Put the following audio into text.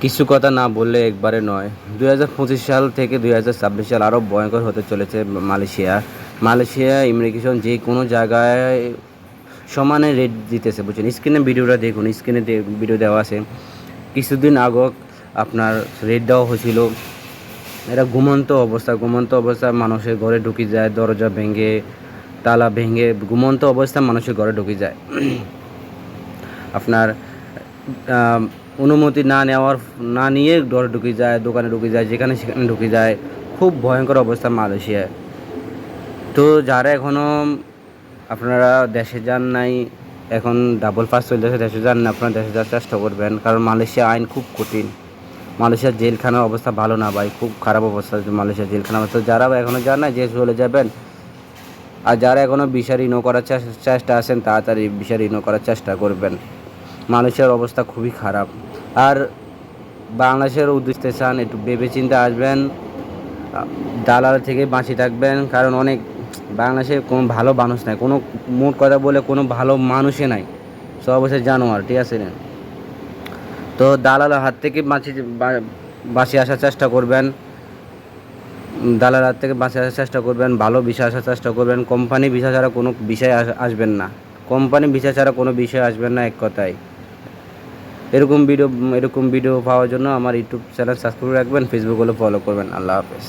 কিছু কথা না বললে একবারে নয়। 2025 সাল থেকে 2026 সাল আরও ভয়ঙ্কর হতে চলেছে মালয়েশিয়া ইমিগ্রেশন যে কোনো জায়গায় সমানে রেট দিতেছে, বুঝছেন? স্ক্রিনে ভিডিওটা দেখুন, স্ক্রিনে ভিডিও দেওয়া আছে। কিছুদিন আগে আপনার রেট দেওয়া হয়েছিল, এটা ঘুমন্ত অবস্থা মানুষের ঘরে ঢুকে যায়, দরজা ভেঙে তালা ভেঙে ঘুমন্ত অবস্থায় মানুষের ঘরে ঢুকে যায়। আপনার অনুমতি না নিয়ে ঘরে ঢুকে যায়, দোকানে ঢুকে যায়, যেখানে সেখানে ঢুকে যায়। খুব ভয়ঙ্কর অবস্থা মালয়েশিয়ায়। তো যারা এখনও আপনারা দেশে যান নাই, এখন ডাবল পাস চলতেছে, দেশে যান না, আপনারা দেশে যাওয়ার চেষ্টা করবেন, কারণ মালয়েশিয়া আইন খুব কঠিন। মালয়েশিয়ার জেলখানার অবস্থা ভালো না ভাই, খুব খারাপ অবস্থা মালয়েশিয়ার জেলখানার অবস্থা। যারা এখনও যান না, যে চলে যাবেন। আর যারা এখনও ভিসা রিনিউ করার চেষ্টা আছেন, তাড়াতাড়ি ভিসা রিনিউ করার চেষ্টা করবেন। মালয়েশিয়ার অবস্থা খুবই খারাপ। আর বাংলাদেশের উদ্দেশ্যে চান, একটু ভেবেচিন্তে আসবেন, দালাল থেকে বাঁচিয়ে থাকবেন, কারণ অনেক বাংলাদেশে কোনো ভালো মানুষ নাই, কোনো মোট কথা বলে কোনো ভালো মানুষই নাই, সব হচ্ছে জানোয়ার, ঠিক আছে না? তো দালালের হাত থেকে বাঁচিয়ে আসার চেষ্টা করবেন, দালালের হাত থেকে বাঁচিয়ে আসার চেষ্টা করবেন, ভালো ভিসা আসার চেষ্টা করবেন। কোম্পানি ভিসা ছাড়া কোনো বিষয় আসবেন না, কোম্পানি ভিসা ছাড়া কোনো বিষয় আসবেন না, এক কথায়। এরকম ভিডিও পাওয়ার জন্য আমার ইউটিউব চ্যানেল সাবস্ক্রাইব রাখবেন, ফেসবুক হলে ফলো করবেন। আল্লাহ হাফেজ।